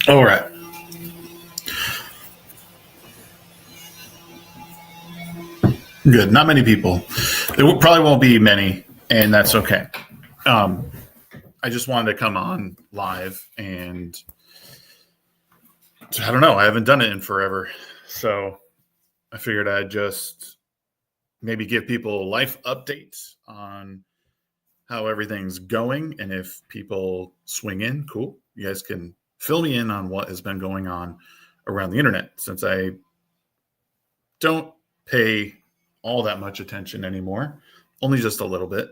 All right. Good. Not many people. There probably won't be many, and that's okay. Um, I just wanted to come on live, and I don't know. I haven't done it in forever, so I figured I'd just maybe give people life updates on how everything's going, and if people swing in, cool. You guys can fill me in on what has been going on around the internet since I don't pay all that much attention anymore, only just a little bit.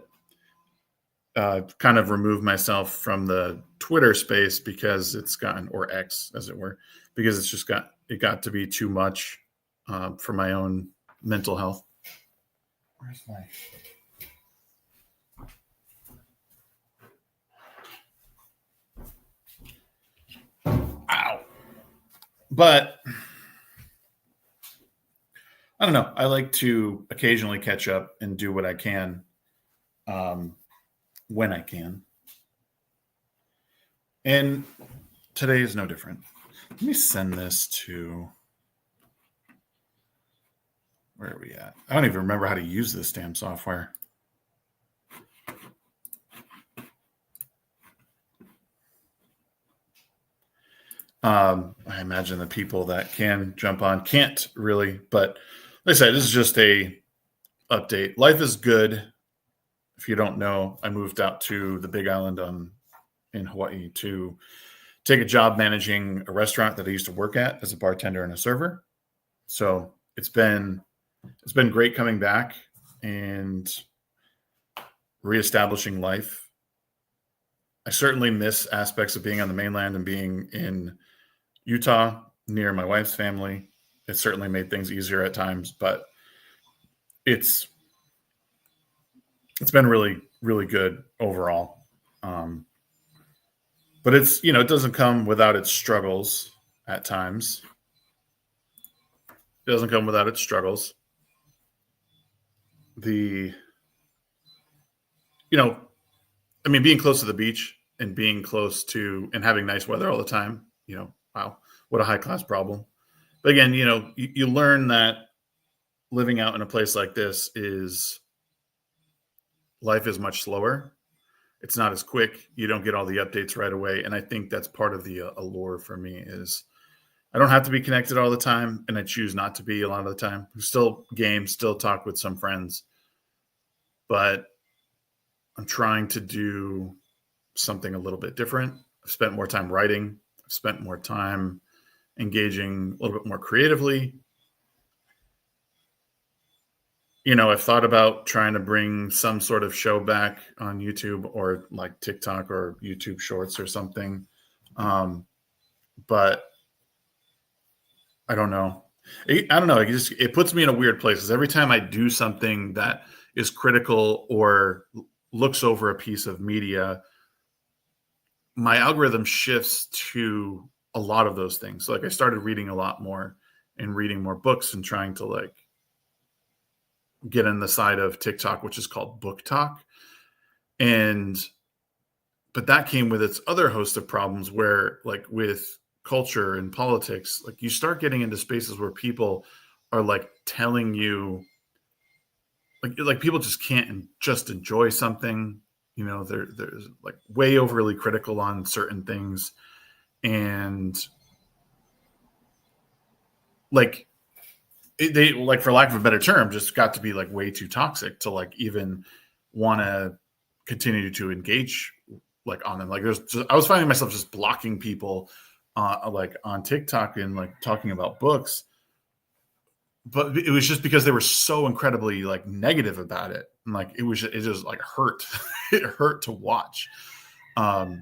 Kind of removed myself from the Twitter space because it's gotten, or X as it were, because it got to be too much for my own mental health. Where's my? Ow. But I don't know. I like to occasionally catch up and do what I can when I can. And today is no different. Let me send this to. Where are we at? I don't even remember how to use this damn software. I imagine the people that can jump on can't really, but like I said, this is just a update. Life is good. If you don't know, I moved out to the Big Island in Hawaii to take a job managing a restaurant that I used to work at as a bartender and a server. So it's been great coming back and reestablishing life. I certainly miss aspects of being on the mainland and being in Utah near my wife's family. It certainly made things easier at times, but it's been really, really good overall. But it's, it doesn't come without its struggles at times. It doesn't come without its struggles. Being close to the beach and being close to and having nice weather all the time, wow, what a high class problem. But again, you learn that living out in a place like this life is much slower. It's not as quick. You don't get all the updates right away. And I think that's part of the allure for me is I don't have to be connected all the time, and I choose not to be a lot of the time. Still game, still talk with some friends, but I'm trying to do something a little bit different. I've spent more time writing. I've spent more time engaging a little bit more creatively. I've thought about trying to bring some sort of show back on YouTube or like TikTok or YouTube Shorts or something. But I don't know. I don't know. It puts me in a weird place because every time I do something that is critical or looks over a piece of media, my algorithm shifts to a lot of those things. So, I started reading a lot more and reading more books and trying to get in the side of TikTok, which is called Book Talk. But that came with its other host of problems where with culture and politics, you start getting into spaces where people are telling you people just can't just enjoy something. There's way overly critical on certain things. And they for lack of a better term, just got to be way too toxic to even want to continue to engage on them. I was finding myself just blocking people on TikTok and talking about books, but it was just because they were so incredibly negative about it. And it just hurt. It hurt to watch. I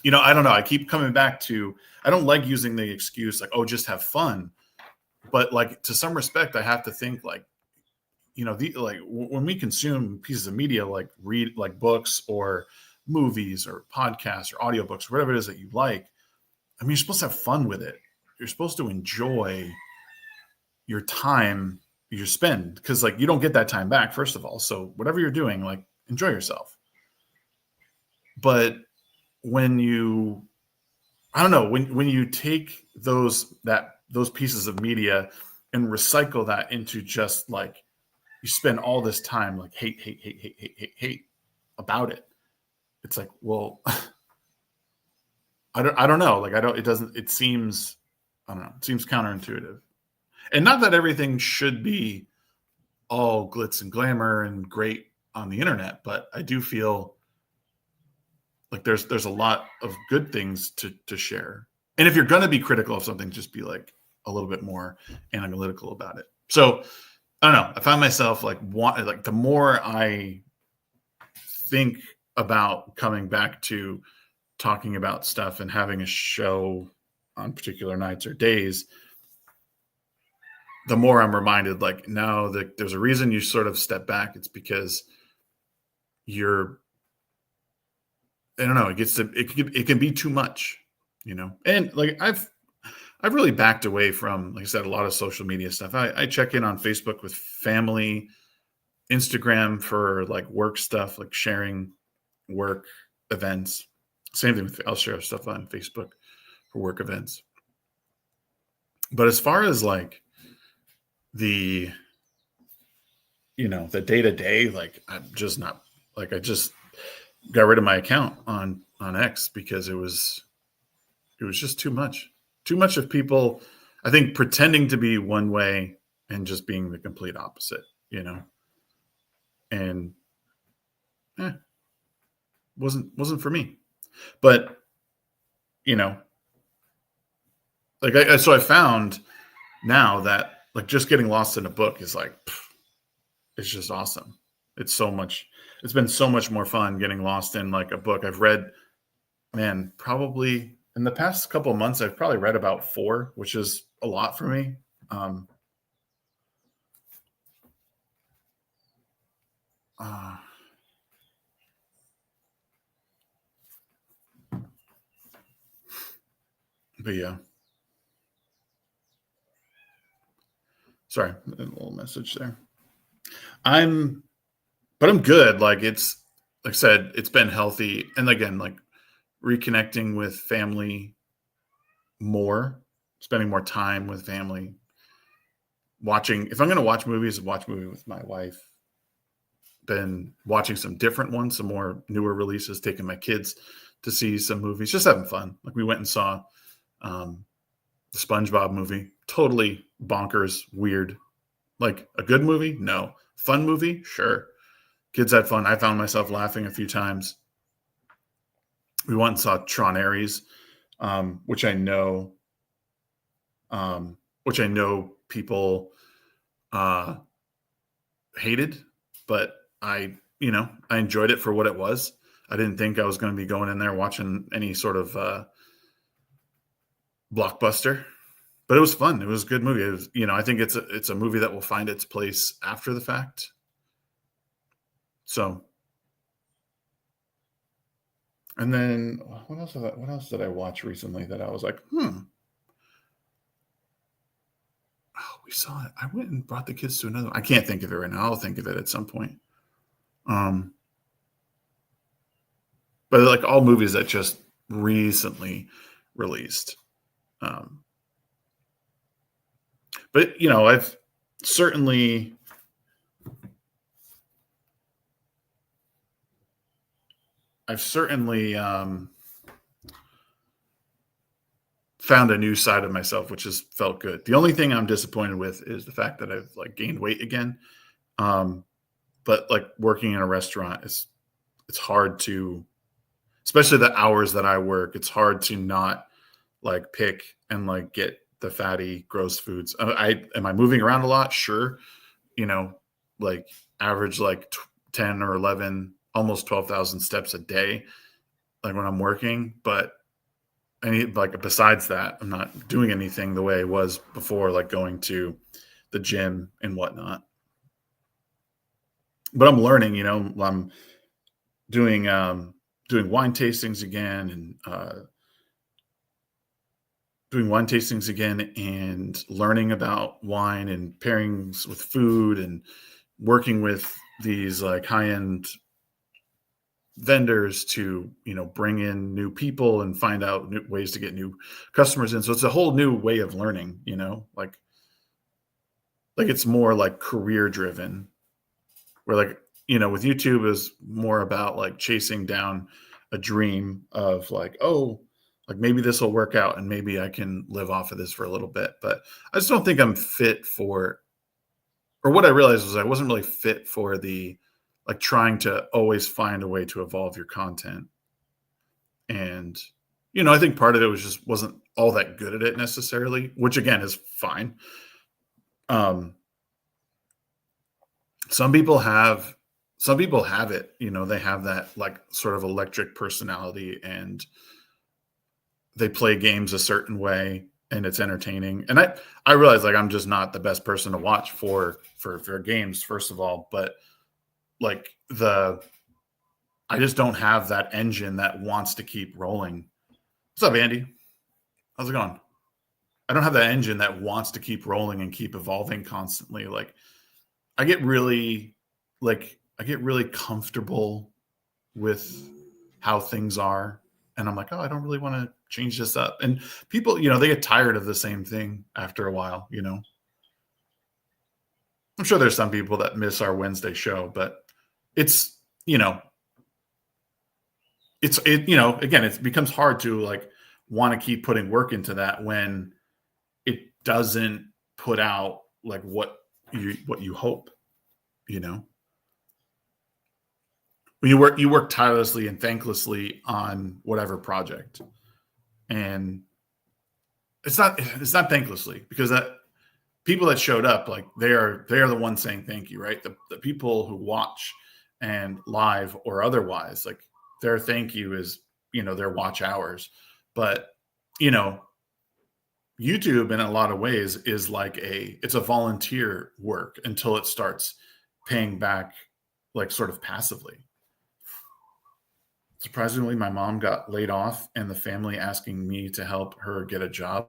don't know. I keep coming back to, I don't like using the excuse just have fun. But to some respect, I have to think when we consume pieces of media, read books or movies or podcasts or audiobooks, or whatever it is that you like. I mean, you're supposed to have fun with it. You're supposed to enjoy your time you spend because you don't get that time back, first of all. So whatever you're doing, enjoy yourself. But when you I don't know, when you take those pieces of media and recycle that into just like you spend all this time like hate about it. It's like, well, I don't know. Like I don't it doesn't it seems I don't know, it seems counterintuitive. And not that everything should be all glitz and glamour and great on the internet, but I do feel like there's a lot of good things to share. And if you're going to be critical of something, just be like a little bit more analytical about it. So I don't know. I found myself like the more I think about coming back to talking about stuff and having a show on particular nights or days, the more I'm reminded, like, no, there's a reason you sort of step back. It's because you're, I don't know, it can be too much, and like I've really backed away from, like I said, a lot of social media stuff. I check in on Facebook with family, Instagram for like work stuff, like sharing work events. Same thing with, I'll share stuff on Facebook for work events. But as far as like the, the day to day, like I'm just not, like I just got rid of my account on X because it was just too much. Too much of people, I think, pretending to be one way and just being the complete opposite, and eh, wasn't for me. But you know, like so I found now that like just getting lost in a book is like it's just awesome. It's so much. It's been so much more fun getting lost in like a book. I've read, man, probably in the past couple of months, I've probably read about 4, which is a lot for me. Um, uh, but yeah, sorry, a little message there. I'm, but I'm good. Like it's, like I said, it's been healthy, and again, like reconnecting with family more, spending more time with family, watching. If I'm going to watch movie with my wife. Been watching some different ones, some more newer releases, taking my kids to see some movies, just having fun. Like we went and saw um, the SpongeBob movie, totally bonkers, weird. Like a good movie? No. Fun movie? Sure. Kids had fun. I found myself laughing a few times. We went and saw Tron Ares, which I know, people uh, hated, but I enjoyed it for what it was. I didn't think I was going to be going in there watching any sort of blockbuster, but it was fun. It was a good movie. It was, I think it's a movie that will find its place after the fact. So, and then what else did I watch recently that I was like, oh, we saw it. I went and brought the kids to another one. I can't think of it right now. I'll think of it at some point. Um, but like all movies that just recently released. Um, but certainly I've certainly found a new side of myself, which has felt good. The only thing I'm disappointed with is the fact that I've like gained weight again. But like working in a restaurant it's hard to, especially the hours that I work, it's hard to not like pick and like get the fatty, gross foods. Am I moving around a lot? Sure. You know, like average like 10 or 11, almost 12,000 steps a day, like when I'm working. But like besides that, I'm not doing anything the way I was before, like going to the gym and whatnot. But I'm learning, I'm doing wine tastings again, and learning about wine and pairings with food and working with these like high end vendors to, bring in new people and find out new ways to get new customers in. So it's a whole new way of learning, like it's more like career driven, where like, with YouTube is more about like chasing down a dream of like, oh, like maybe this will work out and maybe I can live off of this for a little bit. But I just don't think I'm fit for, or what I realized was I wasn't really fit for the like trying to always find a way to evolve your content. And, I think part of it was just wasn't all that good at it necessarily, which again is fine. Um, some people have it, they have that like sort of electric personality and they play games a certain way and it's entertaining. And I realize like I'm just not the best person to watch for games, first of all, but like I just don't have that engine that wants to keep rolling. What's up, Andy? How's it going? I don't have that engine that wants to keep rolling and keep evolving constantly. Like I get really comfortable with how things are. And I'm like, oh, I don't really want to change this up. And people, they get tired of the same thing after a while, I'm sure there's some people that miss our Wednesday show, but it's, again, it becomes hard to like want to keep putting work into that when it doesn't put out like what you hope, when you work tirelessly and thanklessly on whatever project, and it's not thanklessly, because that people that showed up, like they are the ones saying thank you, right? The people who watch and live or otherwise, like their thank you is, their watch hours. But, YouTube in a lot of ways is like it's a volunteer work until it starts paying back like sort of passively. Surprisingly, my mom got laid off and the family asking me to help her get a job.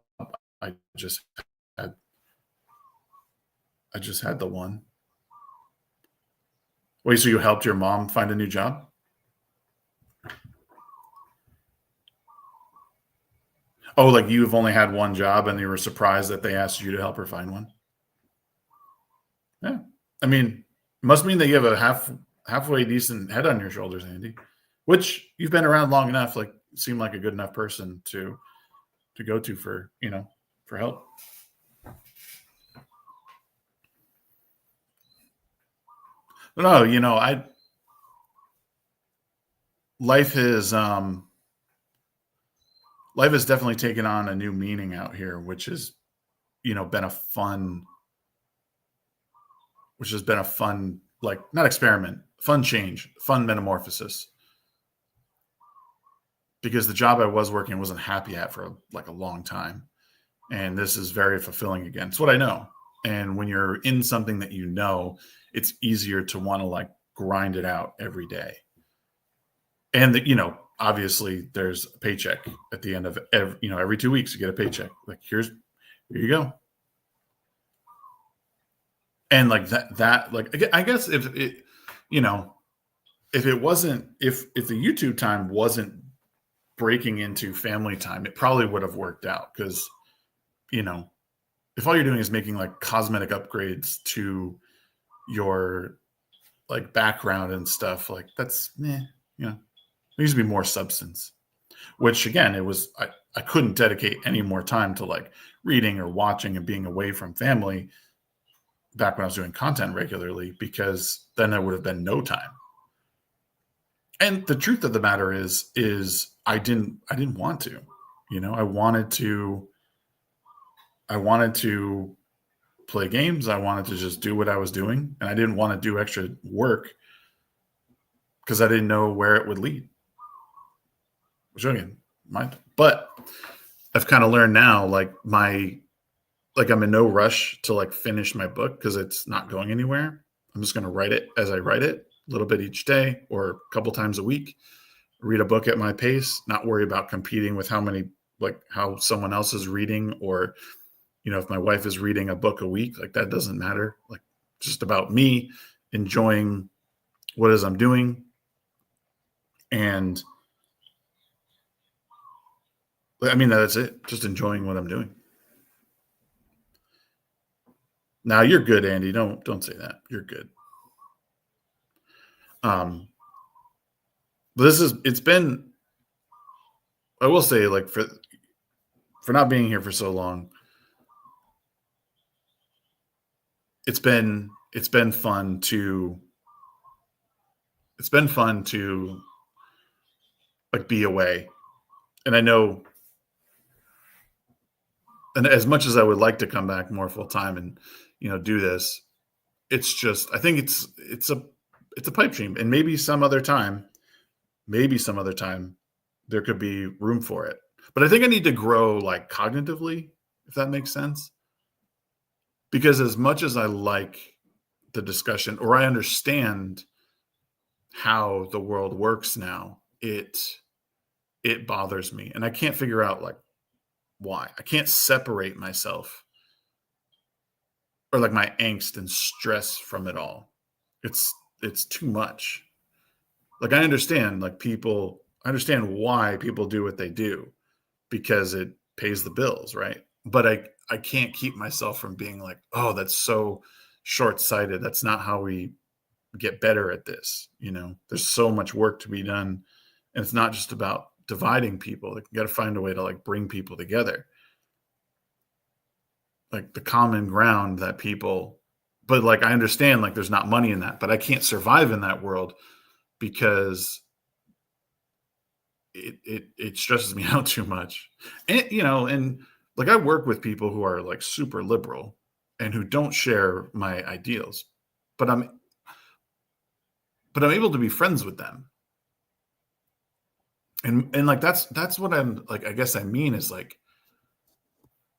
I just had the one. Wait, so you helped your mom find a new job? Oh, like you've only had one job and you were surprised that they asked you to help her find one? Yeah. I mean, must mean that you have a halfway decent head on your shoulders, Andy, which you've been around long enough, like seem like a good enough person to go to for, for help. No, life has definitely taken on a new meaning out here, which has been a fun like not experiment, fun change, fun metamorphosis, because the job I was working wasn't happy at for like a long time, and this is very fulfilling again. It's what I know, and when you're in something that it's easier to want to like grind it out every day. And obviously there's a paycheck at the end of every 2 weeks you get a paycheck. Like here you go. And like that like I guess if it if it wasn't if the YouTube time wasn't breaking into family time, it probably would have worked out, because if all you're doing is making like cosmetic upgrades to your like background and stuff, like that's there needs to be more substance, which again, I couldn't dedicate any more time to like reading or watching and being away from family back when I was doing content regularly, because then there would have been no time. And the truth of the matter is I didn't want to, I wanted to play games. I wanted to just do what I was doing, and I didn't want to do extra work because I didn't know where it would lead. Which again, but I've kind of learned now, like I'm in no rush to like finish my book because it's not going anywhere. I'm just going to write it as I write it, a little bit each day or a couple times a week. Read a book at my pace, not worry about competing with how someone else is reading, or if my wife is reading a book a week, like that doesn't matter. Like just about me enjoying what it is I'm doing. And I mean, that's it. Just enjoying what I'm doing. Now you're good, Andy. Don't say that. You're good. But it's been, I will say, like, for not being here for so long, it's been fun to like be away. And I know, and as much as I would like to come back more full time and do this, it's just, I think it's a pipe dream, and maybe some other time there could be room for it. But I think I need to grow, like, cognitively, if that makes sense. Because as much as I like the discussion, or I understand how the world works now, it bothers me, and I can't figure out, like, why. I can't separate myself, or like my angst and stress from it all. It's too much. Like, I understand, like, I understand why people do what they do, because it pays the bills, right? But I can't keep myself from being like, oh, that's so short-sighted. That's not how we get better at this. There's so much work to be done, and it's not just about dividing people. You got to find a way to, like, bring people together, like the common ground that people. But, like, I understand, like, there's not money in that, but I can't survive in that world because it stresses me out too much. And like, I work with people who are, like, super liberal and who don't share my ideals, but I'm able to be friends with them. And like, that's what I'm like, I guess I mean, is like,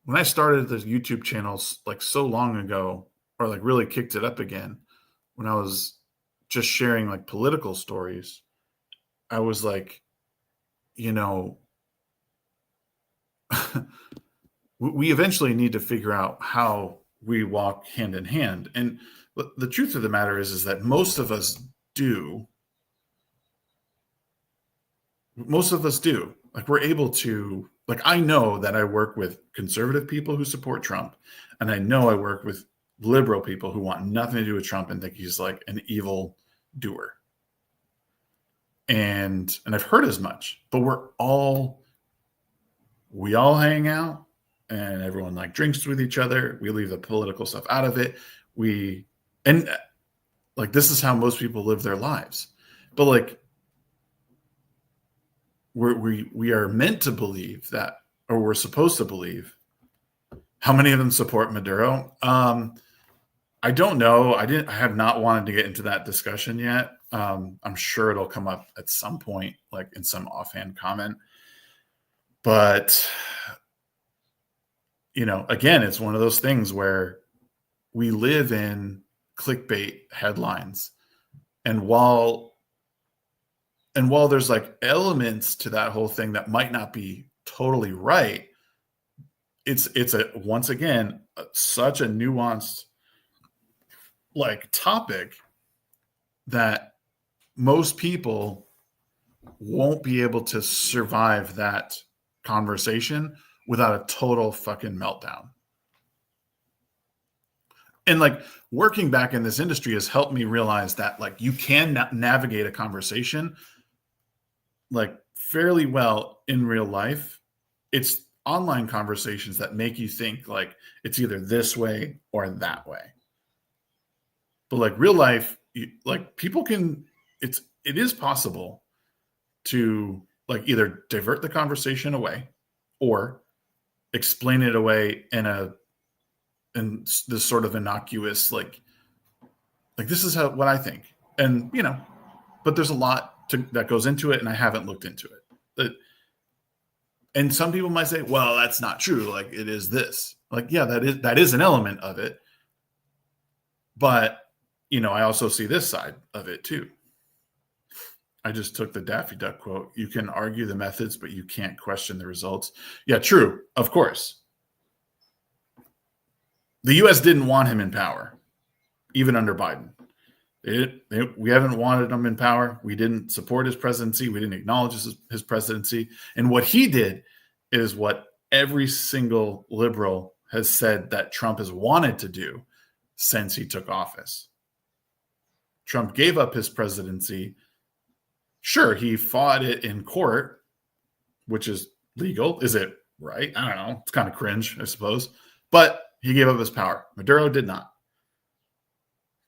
when I started the YouTube channels, like, so long ago, or like really kicked it up again, when I was just sharing, like, political stories, I was like, we eventually need to figure out how we walk hand in hand. And the truth of the matter is that most of us do. Like, we're able to, like, I know that I work with conservative people who support Trump, and I know I work with liberal people who want nothing to do with Trump and think he's, like, an evil doer. And I've heard as much, but we all hang out, and everyone, like, drinks with each other. We leave the political stuff out of it. And like, this is how most people live their lives. But, like, we are meant to believe that, or we're supposed to believe. How many of them support Maduro? I don't know. I have not wanted to get into that discussion yet. I'm sure it'll come up at some point, like in some offhand comment. But, again, it's one of those things where we live in clickbait headlines. And while there's, like, elements to that whole thing that might not be totally right, it's once again, such a nuanced, like, topic that most people won't be able to survive that conversation without a total fucking meltdown. And, like, working back in this industry has helped me realize that, like, you can navigate a conversation, like, fairly well in real life. It's online conversations that make you think, like, it's either this way or that way. But, like, real life, like, people can, it is possible to, like, either divert the conversation away or explain it away in this sort of innocuous, like, this is what I think. And, but there's a lot that goes into it, and I haven't looked into it. And some people might say, well, that's not true. Like, it is this. Like, yeah, that is an element of it. But, I also see this side of it too. I just took the Daffy Duck quote. You can argue the methods, but you can't question the results. Yeah, true. Of course. The U.S. didn't want him in power, even under Biden. We haven't wanted him in power. We didn't support his presidency. We didn't acknowledge his presidency. And what he did is what every single liberal has said that Trump has wanted to do since he took office. Trump gave up his presidency. Sure, he fought it in court, which is legal. Is it right? I don't know. It's kind of cringe, I suppose. But he gave up his power. Maduro did not.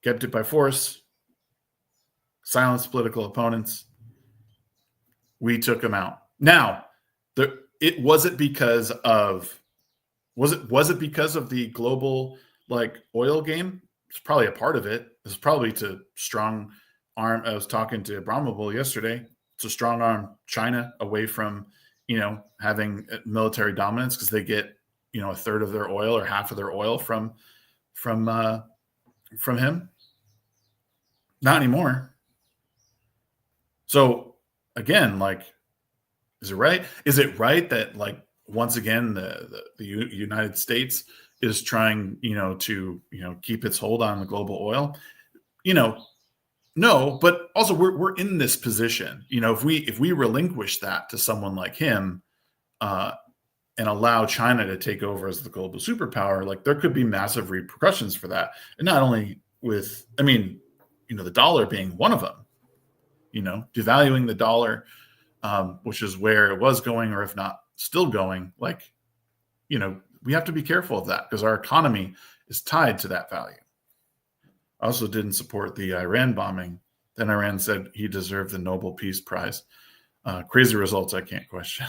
Kept it by force, silenced political opponents. We took him out. Now, it was it because of the global oil game? It's probably a part of it. It's probably to strong arm. I was talking to Brahmabul yesterday. It's a strong arm China away from having military dominance, because they get a third of their oil or half of their oil from him. Not anymore. So again, is it right? Is it right that once again the United States is trying to keep its hold on the global oil? No, but also we're in this position. If we relinquish that to someone like him, and allow China to take over as the global superpower, there could be massive repercussions for that. And not only with, the dollar being one of them, devaluing the dollar, which is where it was going, or if not still going, we have to be careful of that, because our economy is tied to that value. I also didn't support the Iran bombing. Then Iran said he deserved the Nobel Peace Prize. Crazy results I can't question.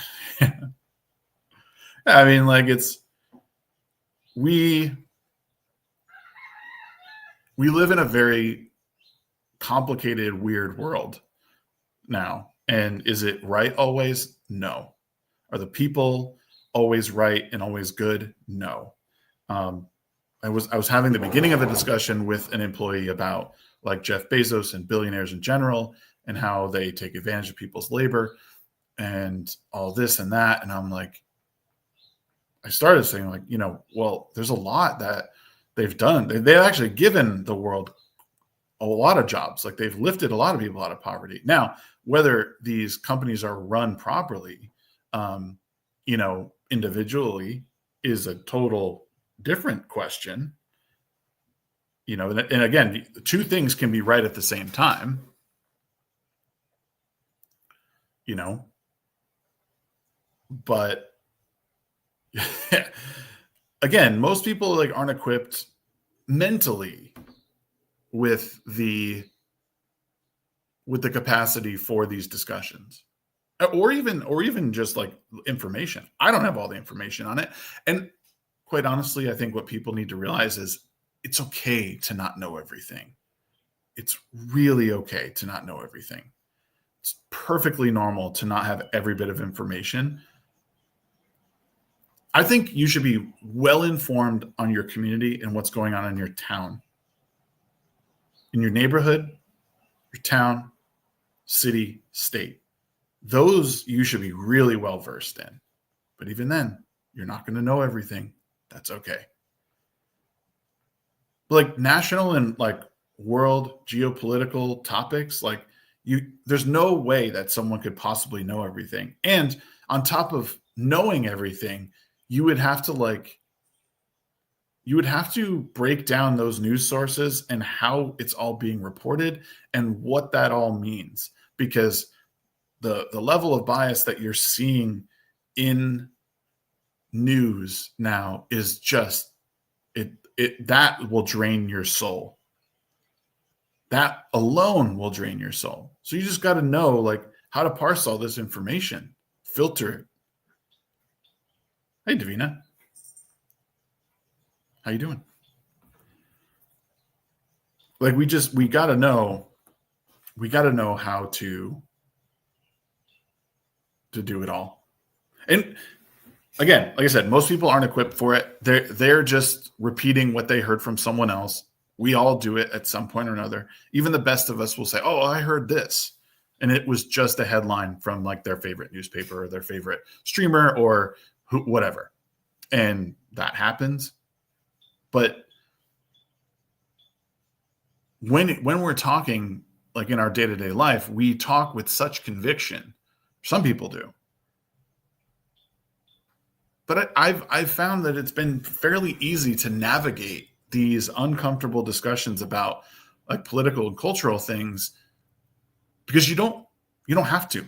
We live in a very complicated, weird world now. And is it right always? No. Are the people always right and always good? No. I was having the beginning of a discussion with an employee about Jeff Bezos and billionaires in general, and how they take advantage of people's labor and all this and that. And I'm I started saying well, there's a lot that they've done. They've actually given the world a lot of jobs. They've lifted a lot of people out of poverty. Now, whether these companies are run properly, individually, is a total different question. And again, two things can be right at the same time. But again, most people aren't equipped mentally with the capacity for these discussions, or even just information. I don't have all the information on it. And quite honestly, I think what people need to realize is it's okay to not know everything. It's really okay to not know everything. It's perfectly normal to not have every bit of information. I think you should be well informed on your community and what's going on in your town, in your neighborhood, your town, city, state. Those you should be really well versed in. But even then, you're not going to know everything. That's okay. But national and world geopolitical topics, there's no way that someone could possibly know everything. And on top of knowing everything, you would have to break down those news sources and how it's all being reported and what that all means, because the level of bias that you're seeing in news now is just that will drain your soul. That alone will drain your soul. So you just got to know how to parse all this information, filter it. Hey, Davina. How you doing? We got to know how to do it all. And again, like I said, most people aren't equipped for it. They're just repeating what they heard from someone else. We all do it at some point or another. Even the best of us will say, "Oh, I heard this." And it was just a headline from their favorite newspaper or their favorite streamer or whatever. And that happens. But when we're talking like in our day-to-day life, we talk with such conviction. Some people do. But I've found that it's been fairly easy to navigate these uncomfortable discussions about like political and cultural things because you don't have to.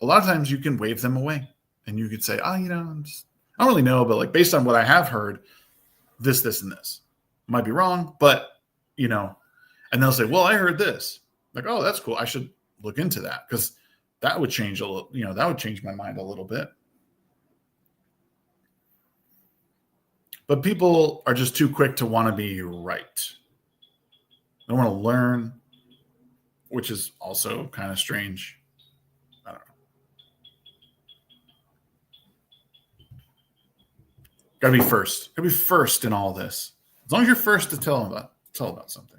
A lot of times you can wave them away and you could say, oh, I don't really know, but like based on what I have heard, this, and this. Might be wrong, but and they'll say, well, I heard this. Like, oh, that's cool. I should look into that because that would change a little, that would change my mind a little bit. But people are just too quick to want to be right. They want to learn, which is also kind of strange. I don't know. Gotta be first. Gotta be first in all this. As long as you're first to tell about something.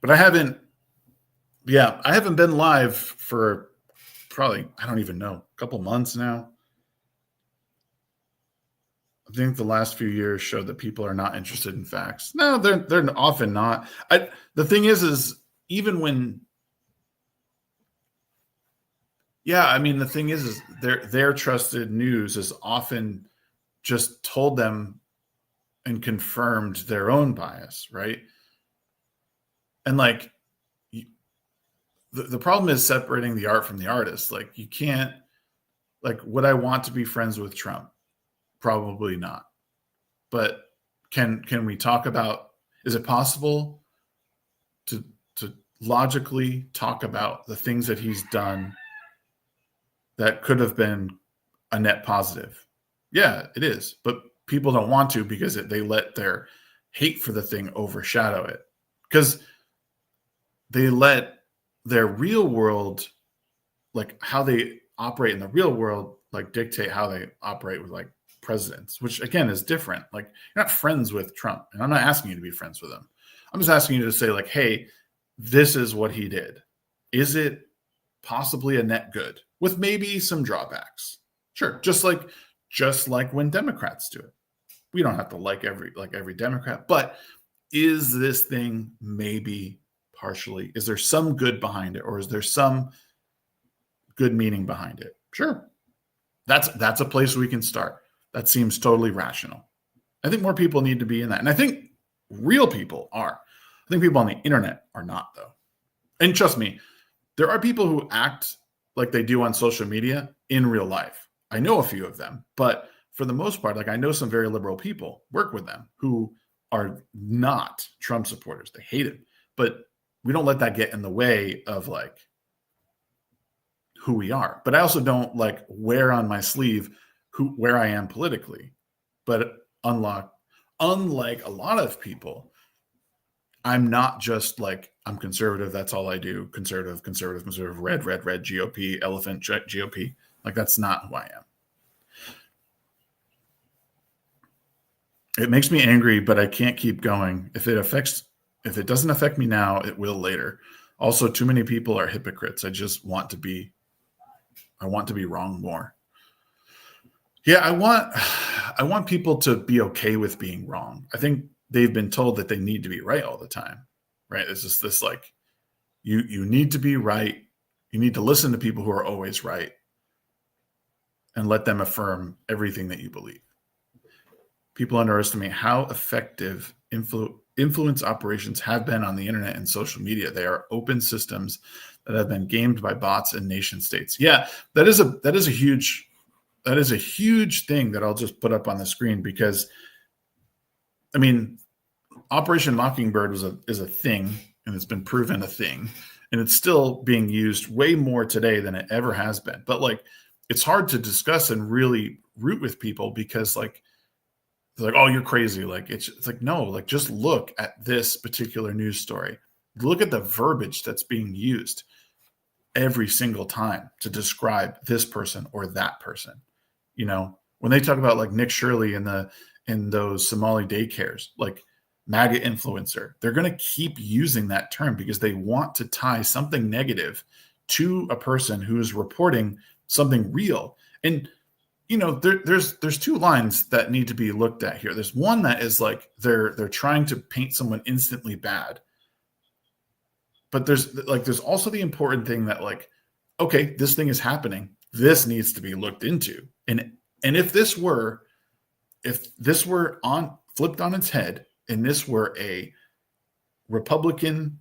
But I haven't been live for probably, I don't even know, a couple months now. I think the last few years showed that people are not interested in facts. No, they're often not. The thing is even when, the thing is their trusted news is often just told them and confirmed their own bias, right? And like the problem is separating the art from the artist. Like you can't, like, would I want to be friends with Trump? Probably not. But can we talk about, is it possible to logically talk about the things that he's done that could have been a net positive? Yeah, it is. But people don't want to because they let their hate for the thing overshadow it. Because they let their real world, like how they operate in the real world, like dictate how they operate with like presidents, which again is different. Like you're not friends with Trump, and I'm not asking you to be friends with him. I'm just asking you to say like, hey, this is what he did. Is it possibly a net good with maybe some drawbacks? Sure. Just like when Democrats do it. We don't have to like every Democrat, but is this thing maybe partially, is there some good behind it, or is there some good meaning behind it? Sure. That's a place we can start. That seems totally rational. I think more people need to be in that. And I think real people are. I think people on the internet are not, though. And trust me, there are people who act like they do on social media in real life. I know a few of them, but for the most part, like I know some very liberal people, work with them, who are not Trump supporters. They hate him. But we don't let that get in the way of like who we are. But I also don't like wear on my sleeve where I am politically. But unlike a lot of people, I'm not just like, I'm conservative, that's all I do. Conservative, red, GOP, elephant, GOP. Like that's not who I am. It makes me angry, but I can't keep going. If it doesn't affect me now, it will later. Also, too many people are hypocrites. I want to be wrong more. Yeah, I want people to be okay with being wrong. I think they've been told that they need to be right all the time, right? It's just this like, you need to be right. You need to listen to people who are always right and let them affirm everything that you believe. People underestimate how effective influence operations have been on the internet and social media. They are open systems that have been gamed by bots and nation states. Yeah, that is a huge thing that I'll just put up on the screen because, I mean, Operation Mockingbird is a thing, and it's been proven a thing, and it's still being used way more today than it ever has been. But like, it's hard to discuss and really root with people because like, they're like, oh, you're crazy. Like, it's like, no, like just look at this particular news story. Look at the verbiage that's being used every single time to describe this person or that person. You know, when they talk about like Nick Shirley in those Somali daycares, like MAGA influencer, they're going to keep using that term because they want to tie something negative to a person who is reporting something real. And there's two lines that need to be looked at here. There's one that is like they're trying to paint someone instantly bad, but there's also the important thing that like, okay, this thing is happening. This needs to be looked into, and if this were on flipped on its head, and this were a Republican,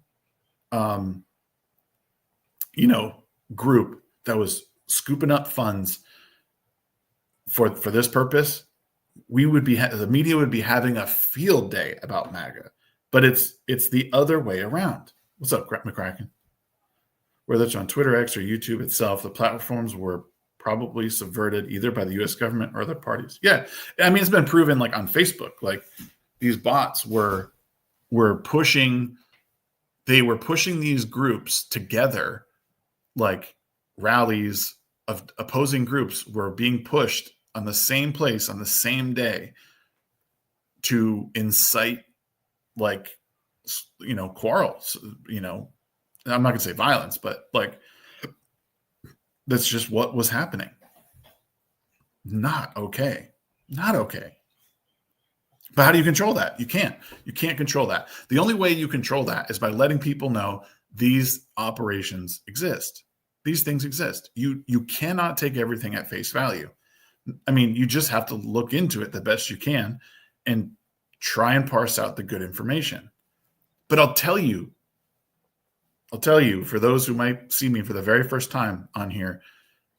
group that was scooping up funds for this purpose, the media would be having a field day about MAGA. But it's the other way around. What's up, McCracken? Whether it's on Twitter, X, or YouTube itself, the platforms were probably subverted either by the U.S. government or other parties. Yeah, I mean, it's been proven like on Facebook, like these bots were pushing these groups together, like rallies of opposing groups were being pushed on the same place on the same day to incite like, quarrels, I'm not going to say violence, but like, that's just what was happening. Not okay. Not okay. But how do you control that? You can't control that. The only way you control that is by letting people know these operations exist. These things exist. You cannot take everything at face value. I mean, you just have to look into it the best you can and try and parse out the good information. But I'll tell you, for those who might see me for the very first time on here,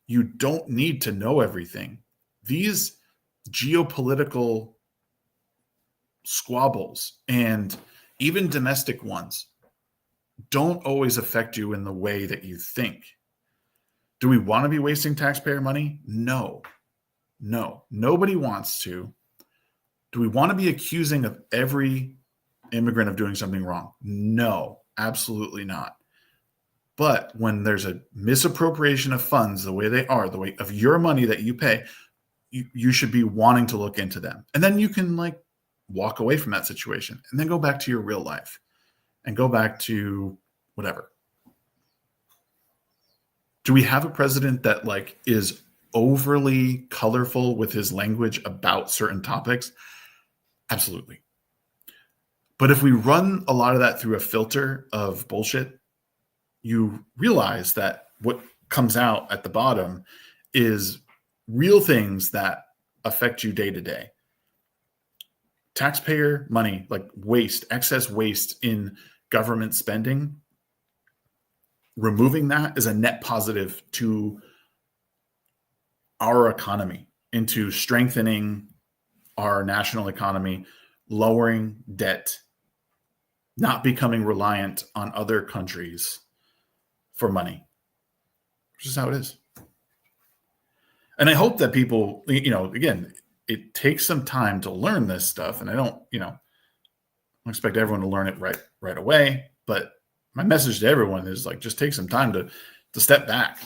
you don't need to know everything. These geopolitical squabbles and even domestic ones don't always affect you in the way that you think. Do we want to be wasting taxpayer money? No, nobody wants to. Do we want to be accusing of every immigrant of doing something wrong? No, absolutely not. But when there's a misappropriation of funds, the way they are, the way of your money that you pay, you should be wanting to look into them. And then you can like walk away from that situation and then go back to your real life and go back to whatever. Do we have a president that like is overly colorful with his language about certain topics? Absolutely. But if we run a lot of that through a filter of bullshit, you realize that what comes out at the bottom is real things that affect you day to day. Taxpayer money, like waste, excess waste in government spending, removing that is a net positive to our economy, into strengthening our national economy, lowering debt, not becoming reliant on other countries for money, which is how it is. And I hope that people, again, it takes some time to learn this stuff. And I don't expect everyone to learn it right away. But my message to everyone is like, just take some time to step back.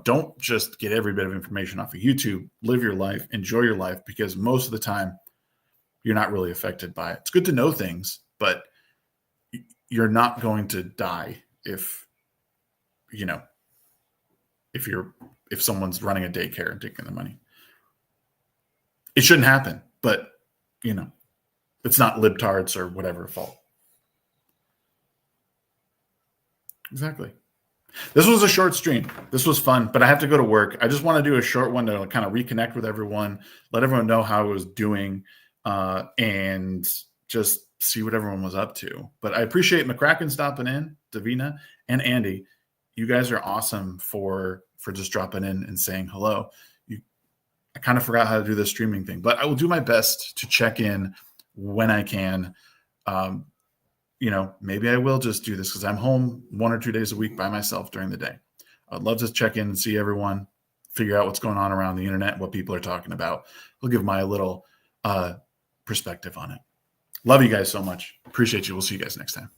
Don't just get every bit of information off of YouTube. Live your life, enjoy your life, because most of the time you're not really affected by it. It's good to know things, but you're not going to die if someone's running a daycare and taking the money. It shouldn't happen, but it's not libtards or whatever fault. Exactly. This was a short stream. This was fun, but I have to go to work. I just want to do a short one to kind of reconnect with everyone, let everyone know how I was doing, and just see what everyone was up to. But I appreciate McCracken stopping in, Davina and Andy. You guys are awesome for just dropping in and saying hello. I kind of forgot how to do this streaming thing, but I will do my best to check in when I can. Maybe I will just do this because I'm home 1 or 2 days a week by myself during the day. I'd love to check in and see everyone, figure out what's going on around the internet, what people are talking about. I'll give my little perspective on it. Love you guys so much. Appreciate you. We'll see you guys next time.